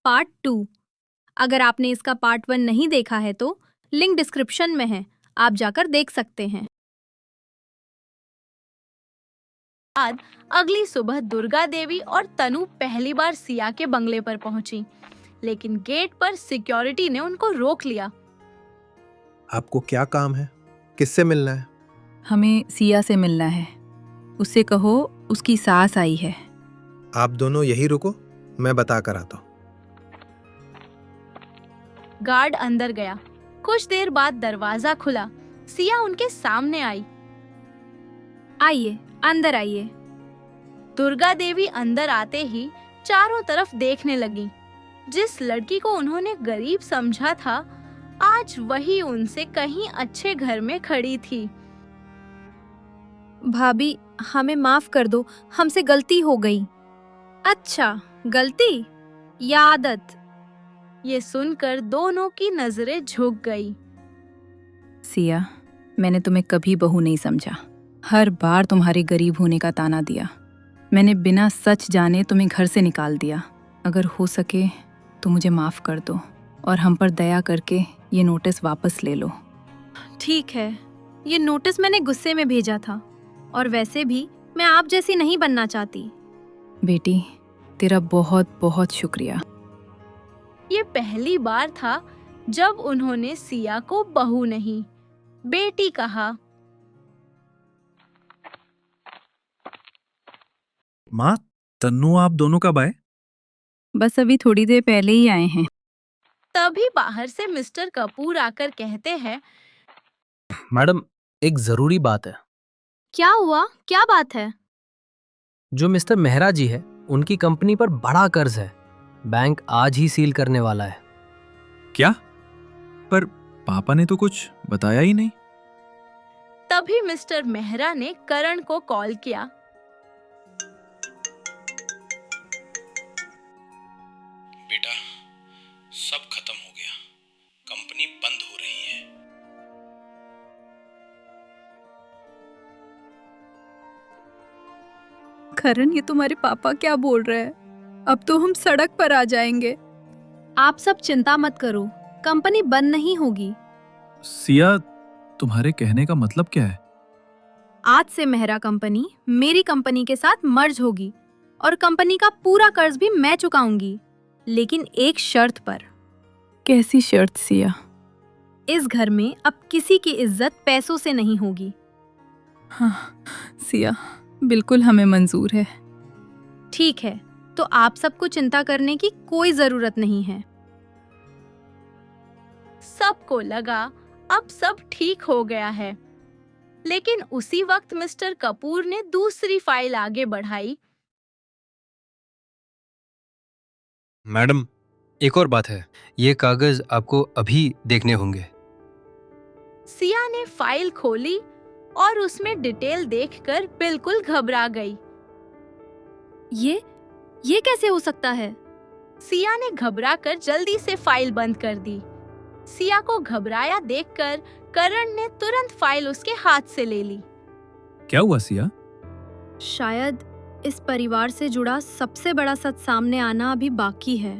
Part 2। अगर आपने इसका पार्ट 1 नहीं देखा है तो लिंक डिस्क्रिप्शन में है, आप जाकर देख सकते हैं। बाद अगली सुबह दुर्गा देवी और तनु पहली बार सिया के बंगले पर पहुंची, लेकिन गेट पर सिक्योरिटी ने उनको रोक लिया। आपको क्या काम है? किससे मिलना है? हमें सिया से मिलना है। उससे कहो उसकी सास आई है। आप दोनों यही रुको, मैं बता कर आता हूँ। गार्ड अंदर गया। कुछ देर बाद दरवाजा खुला। सिया उनके सामने आई। आइए, अंदर आइए। दुर्गा देवी अंदर आते ही चारों तरफ देखने लगी। जिस लड़की को उन्होंने गरीब समझा था, आज वही उनसे कहीं अच्छे घर में खड़ी थी। भाभी, हमें माफ कर दो, हमसे गलती हो गई। अच्छा, गलती या आदत? ये सुनकर दोनों की नजरें झुक गई। सिया, मैंने तुम्हें कभी बहू नहीं समझा। हर बार तुम्हारे गरीब होने का ताना दिया। मैंने बिना सच जाने तुम्हें घर से निकाल दिया। अगर हो सके तो मुझे माफ कर दो और हम पर दया करके ये नोटिस वापस ले लो। ठीक है, ये नोटिस मैंने गुस्से में भेजा था, और वैसे भी मैं आप जैसी नहीं बनना चाहती। बेटी, तेरा बहुत बहुत शुक्रिया। ये पहली बार था जब उन्होंने सिया को बहू नहीं, बेटी कहा। माँ, तन्नू आप दोनों कब आए? बस अभी थोड़ी देर पहले ही आए हैं। तभी बाहर से मिस्टर कपूर आकर कहते हैं, मैडम, एक जरूरी बात है। क्या हुआ? क्या बात है? जो मिस्टर मेहरा जी है, उनकी कंपनी पर बड़ा कर्ज है। बैंक आज ही सील करने वाला है। क्या? पर पापा ने तो कुछ बताया ही नहीं। तभी मिस्टर मेहरा ने करण को कॉल किया। बेटा, सब खत्म हो गया, कंपनी बंद हो रही है। करण, ये तुम्हारे पापा क्या बोल रहे हैं? अब तो हम सड़क पर आ जाएंगे। आप सब चिंता मत करो, कंपनी बंद नहीं होगी। सिया, तुम्हारे कहने का मतलब क्या है? आज से मेहरा कंपनी मेरी कंपनी के साथ मर्ज होगी और कंपनी का पूरा कर्ज भी मैं चुकाऊंगी, लेकिन एक शर्त पर। कैसी शर्त सिया? इस घर में अब किसी की इज्जत पैसों से नहीं होगी। हाँ सिया, बिल्कुल हमें मंजूर है। ठीक है, तो आप सबको चिंता करने की कोई जरूरत नहीं है। सबको लगा अब सब ठीक हो गया है, लेकिन उसी वक्त मिस्टर कपूर ने दूसरी फाइल आगे बढ़ाई। मैडम, एक और बात है। ये कागज आपको अभी देखने होंगे। सिया ने फाइल खोली और उसमें डिटेल देखकर बिल्कुल घबरा गई। ये कैसे हो सकता है? सिया ने घबराकर जल्दी से फाइल बंद कर दी। सिया को घबराया देखकर करण ने तुरंत फाइल उसके हाथ से ले ली। क्या हुआ सिया? शायद इस परिवार से जुड़ा सबसे बड़ा सच सामने आना अभी बाकी है।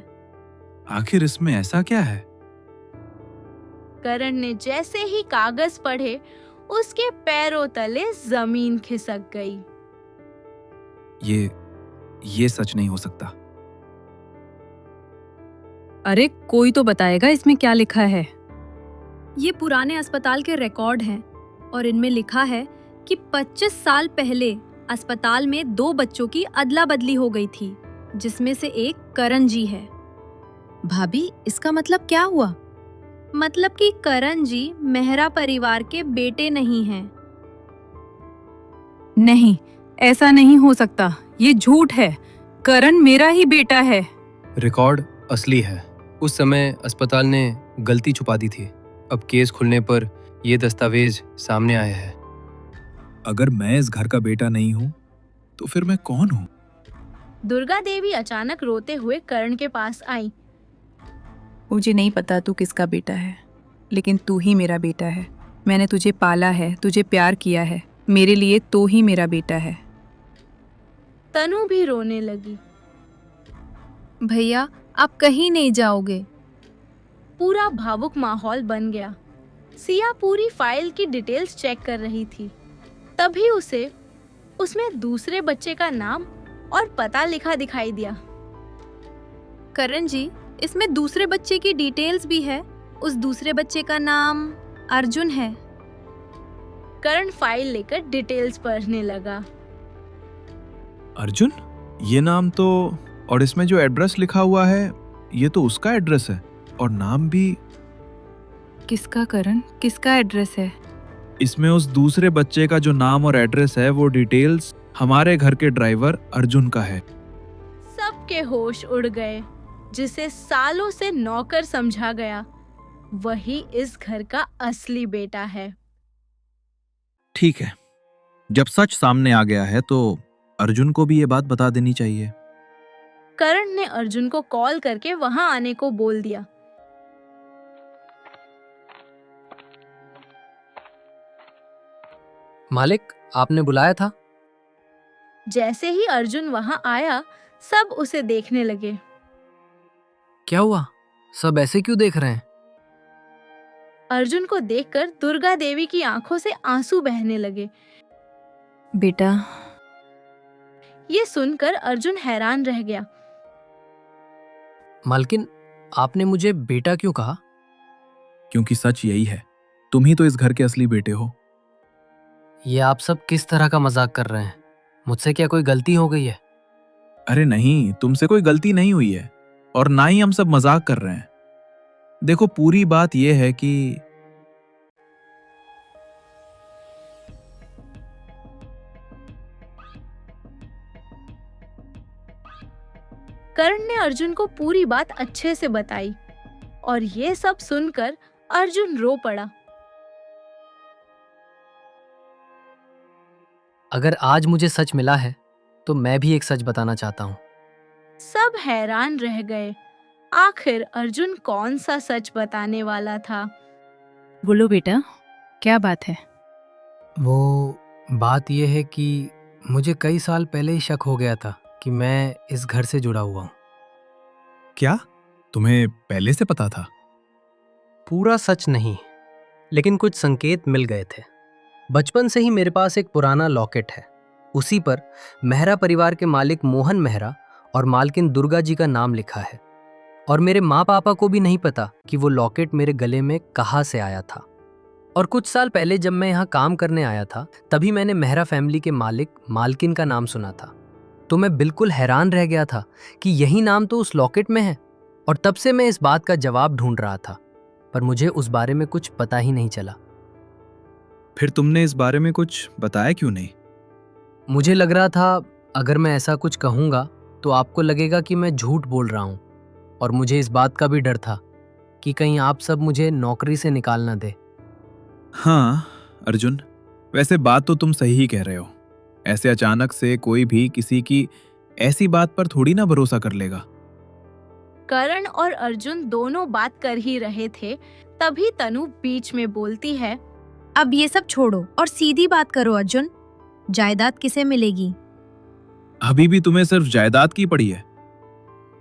आखिर इसमें ऐसा क्या है? करण ने जैसे ही कागज पढ़े, उसके पैरों तले जमीन खिसक गई। ये सच नहीं हो सकता। अरे कोई तो बताएगा इसमें क्या लिखा है। ये पुराने अस्पताल के रिकॉर्ड हैं और इनमें लिखा है कि 25 साल पहले अस्पताल में 2 बच्चों की अदला बदली हो गई थी, जिसमें से एक करण जी है। भाभी, इसका मतलब क्या हुआ? मतलब कि करण जी मेहरा परिवार के बेटे नहीं हैं। नहीं, ऐसा नहीं हो सकता। ये झूठ है। करण मेरा ही बेटा है। रिकॉर्ड असली है। उस समय अस्पताल ने गलती छुपा दी थी। अब केस खुलने पर ये दस्तावेज सामने आए हैं। अगर मैं इस घर का बेटा नहीं हूँ, तो फिर मैं कौन हूँ? दुर्गा देवी अचानक रोते हुए करण के पास आई। मुझे नहीं पता तू किसका बेटा है, लेकिन तू ही मेरा बेटा है। मैंने तुझे पाला है, तुझे प्यार किया है। मेरे लिए तो ही मेरा बेटा है। तनु भी रोने लगी। भैया, आप कहीं नहीं जाओगे। पूरा भावुक माहौल बन गया। सिया पूरी फाइल की डिटेल्स चेक कर रही थी। तभी उसे उसमें दूसरे बच्चे का नाम और पता लिखा दिखाई दिया। करण जी, इसमें दूसरे बच्चे की डिटेल्स भी है। उस दूसरे बच्चे का नाम अर्जुन है। करण फाइल लेकर डिटेल्स पढ़ने लगा। अर्जुन? ये नाम तो, और इसमें जो एड्रेस लिखा हुआ है ये तो उसका एड्रेस है, और नाम भी। किसका करण? किसका एड्रेस है? इसमें उस दूसरे बच्चे का जो नाम और एड्रेस है वो डिटेल्स हमारे घर के ड्राइवर अर्जुन का है। सबके होश उड़ गए। जिसे सालों से नौकर समझा गया, वही इस घर का असली बेटा है। ठीक है, जब सच सामने आ गया है तो अर्जुन को भी ये बात बता देनी चाहिए। करण ने अर्जुन को कॉल करके वहां आने को बोल दिया। मालिक, आपने बुलाया था? जैसे ही अर्जुन वहां आया, सब उसे देखने लगे। क्या हुआ? सब ऐसे क्यों देख रहे हैं? अर्जुन को देखकर दुर्गा देवी की आंखों से आंसू बहने लगे। बेटा, ये सुनकर अर्जुन हैरान रह गया। मालकिन, आपने मुझे बेटा क्यों कहा? क्योंकि सच यही है, तुम ही तो इस घर के असली बेटे हो। ये आप सब किस तरह का मजाक कर रहे हैं? मुझसे क्या कोई गलती हो गई है? अरे नहीं, तुमसे कोई गलती नहीं हुई है, और ना ही हम सब मजाक कर रहे हैं। देखो, पूरी बात यह है कि करण ने अर्जुन को पूरी बात अच्छे से बताई, और ये सब सुनकर अर्जुन रो पड़ा। अगर आज मुझे सच मिला है तो मैं भी एक सच बताना चाहता हूँ। सब हैरान रह गए। आखिर अर्जुन कौन सा सच बताने वाला था? बोलो बेटा, क्या बात है? वो बात यह है कि मुझे कई साल पहले ही शक हो गया था कि मैं इस घर से जुड़ा हुआ हूँ। क्या तुम्हें पहले से पता था? पूरा सच नहीं, लेकिन कुछ संकेत मिल गए थे। बचपन से ही मेरे पास एक पुराना लॉकेट है। उसी पर मेहरा परिवार के मालिक मोहन मेहरा और मालकिन दुर्गा जी का नाम लिखा है, और मेरे माँ पापा को भी नहीं पता कि वो लॉकेट मेरे गले में कहाँ से आया था। और कुछ साल पहले जब मैं यहाँ काम करने आया था, तभी मैंने मेहरा फैमिली के मालिक मालकिन का नाम सुना था। तो मैं बिल्कुल हैरान रह गया था कि यही नाम तो उस लॉकेट में है, और तब से मैं इस बात का जवाब ढूंढ रहा था, पर मुझे उस बारे में कुछ पता ही नहीं चला। फिर तुमने इस बारे में कुछ बताया क्यों नहीं? मुझे लग रहा था अगर मैं ऐसा कुछ कहूँगा तो आपको लगेगा कि मैं झूठ बोल रहा हूँ, और मुझे इस बात का भी डर था कि कहीं आप सब मुझे नौकरी से निकाल ना दे। हाँ अर्जुन, वैसे बात तो तुम सही ही कह रहे हो। ऐसे अचानक से कोई भी किसी की ऐसी बात पर थोड़ी ना भरोसा कर लेगा। करण और अर्जुन दोनों बात कर ही रहे थे, तभी तनु बीच में बोलती है। अब ये सब छोड़ो और सीधी बात करो अर्जुन, जायदाद किसे मिलेगी? अभी भी तुम्हें सिर्फ जायदाद की पड़ी है?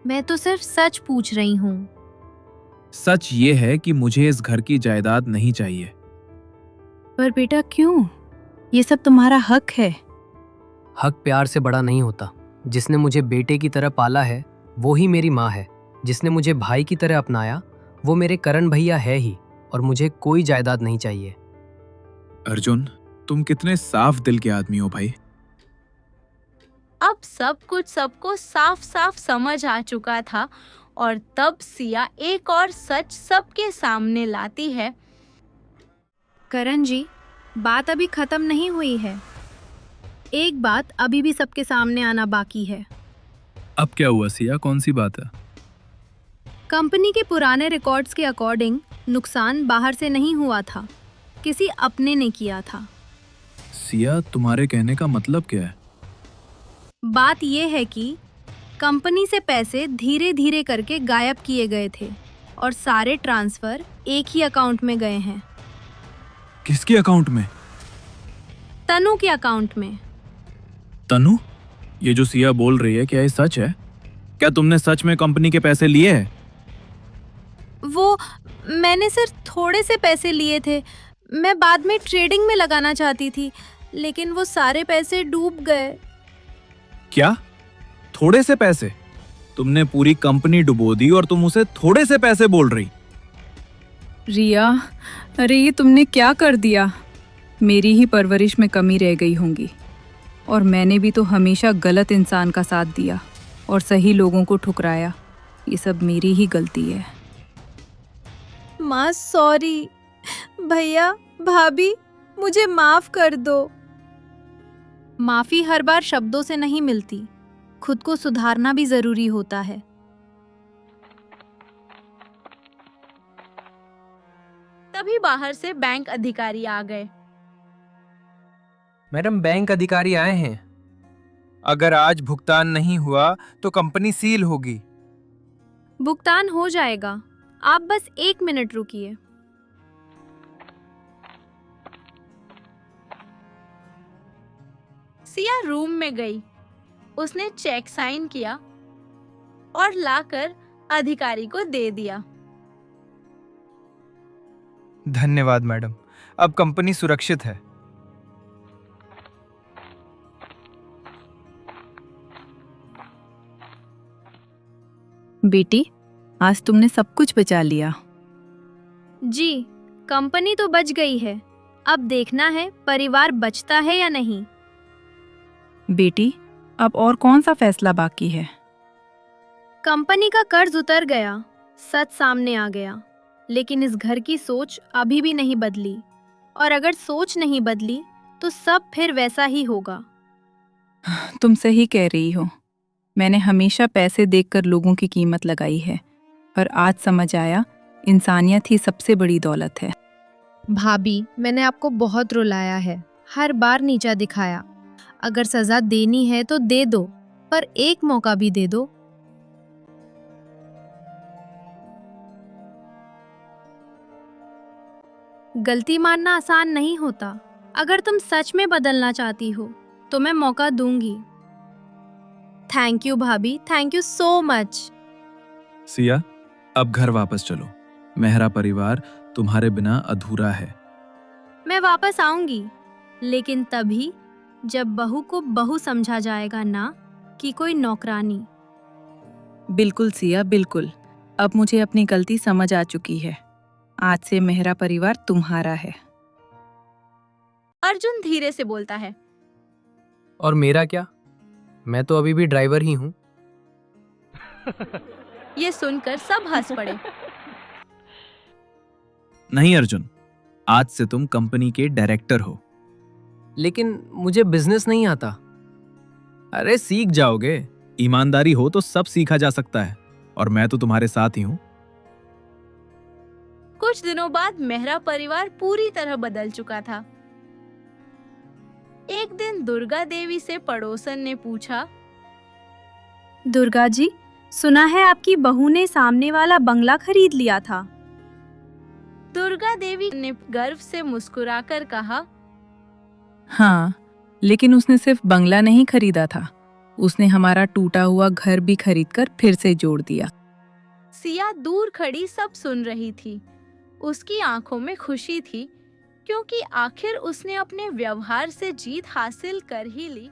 मैं तो सिर्फ सच पूछ रही हूँ। सच ये है कि मुझे इस घर की जायदाद नहीं चाहिए। पर बेटा क्यों? ये सब तुम्हारा हक है। हक प्यार से बड़ा नहीं होता। जिसने मुझे बेटे की तरह पाला है वो ही मेरी माँ है। जिसने मुझे भाई की तरह अपनाया वो मेरे करण भैया है ही, और मुझे कोई जायदाद नहीं चाहिए। अर्जुन, तुम कितने साफ दिल के आदमी हो भाई। अब सब कुछ सबको साफ साफ समझ आ चुका था, और तब सिया एक और सच सबके सामने लाती है। करण जी, बात अभी खत्म नहीं हुई है। एक बात अभी भी सबके सामने आना बाकी है। अब क्या हुआ सिया, कौन सी बात है? कंपनी के पुराने रिकॉर्ड्स के अकॉर्डिंग नुकसान बाहर से नहीं हुआ था, किसी अपने ने किया था। सिया, तुम्हारे कहने का मतलब क्या है? बात यह है कि कंपनी से पैसे धीरे धीरे करके गायब किए गए थे, और सारे ट्रांसफर एक ही अकाउंट में गए हैं। किसके अकाउंट में? तनु के अकाउंट में। तनु? ये जो सिया बोल रही है क्या ये सच है? क्या तुमने सच में कंपनी के पैसे लिए हैं? वो मैंने सिर्फ थोड़े से पैसे लिए थे। मैं बाद में ट्रेडिंग में लगाना चाहती थी, लेकिन वो सारे पैसे डूब गए। क्या? थोड़े से पैसे? तुमने पूरी कंपनी डुबो दी और तुम उसे थोड़े से पैसे बोल रही? रिया, अरे ये तुमने क्या कर दिया? मेरी ही परवरिश में कमी रह गई होंगी, और मैंने भी तो हमेशा गलत इंसान का साथ दिया और सही लोगों को ठुकराया। ये सब मेरी ही गलती है। माँ सॉरी। भैया भाभी, मुझे माफ कर दो। माफी हर बार शब्दों से नहीं मिलती, खुद को सुधारना भी जरूरी होता है। तभी बाहर से बैंक अधिकारी आ गए। मैडम, बैंक अधिकारी आए हैं। अगर आज भुगतान नहीं हुआ तो कंपनी सील होगी। भुगतान हो जाएगा, आप बस 1 मिनट रुकिए। सिया रूम में गई। उसने चेक साइन किया और लाकर अधिकारी को दे दिया। धन्यवाद मैडम, अब कंपनी सुरक्षित है। बेटी, आज तुमने सब कुछ बचा लिया। जी, कंपनी तो बच गई है, अब देखना है परिवार बचता है या नहीं। बेटी, अब और कौन सा फैसला बाकी है? कंपनी का कर्ज उतर गया, सच सामने आ गया, लेकिन इस घर की सोच अभी भी नहीं बदली, और अगर सोच नहीं बदली तो सब फिर वैसा ही होगा। तुम सही कह रही हो। मैंने हमेशा पैसे देखकर लोगों की कीमत लगाई है, पर आज समझ आया इंसानियत ही सबसे बड़ी दौलत है। भाभी, मैंने आपको बहुत रुलाया है, हर बार नीचा दिखाया। अगर सजा देनी है तो दे दो, पर एक मौका भी दे दो। गलती मानना आसान नहीं होता। अगर तुम सच में बदलना चाहती हो तो मैं मौका दूंगी। थैंक यू भाभी, thank you so much. Siya, अब घर वापस चलो। मेहरा परिवार तुम्हारे बिना अधूरा है। मैं वापस आऊंगी, लेकिन तभी जब बहू को बहू समझा जाएगा, ना कि कोई नौकरानी। बिल्कुल सिया, बिल्कुल। अब मुझे अपनी गलती समझ आ चुकी है। आज से मेहरा परिवार तुम्हारा है। अर्जुन धीरे से बोलता है। और मेरा क्या? मैं तो अभी भी ड्राइवर ही हूँ। ये सुनकर सब हंस पड़े। नहीं अर्जुन, आज से तुम कंपनी के डायरेक्टर हो। लेकिन मुझे बिजनेस नहीं आता। अरे सीख जाओगे। ईमानदारी हो तो सब सीखा जा सकता है, और मैं तो तुम्हारे साथ ही हूँ। कुछ दिनों बाद मेहरा परिवार पूरी तरह बदल चुका था। एक दिन दुर्गा देवी से पड़ोसन ने पूछा, दुर्गा जी, सुना है आपकी बहू ने सामने वाला बंगला खरीद लिया था। दुर्गा देवी ने गर्व से मुस्कुराकर कहा, हाँ, लेकिन उसने सिर्फ बंगला नहीं खरीदा था, उसने हमारा टूटा हुआ घर भी खरीदकर फिर से जोड़ दिया। सिया दूर खड़ी सब सुन रही थी। उसकी आंखों में खुशी थी, क्योंकि आखिर उसने अपने व्यवहार से जीत हासिल कर ही ली।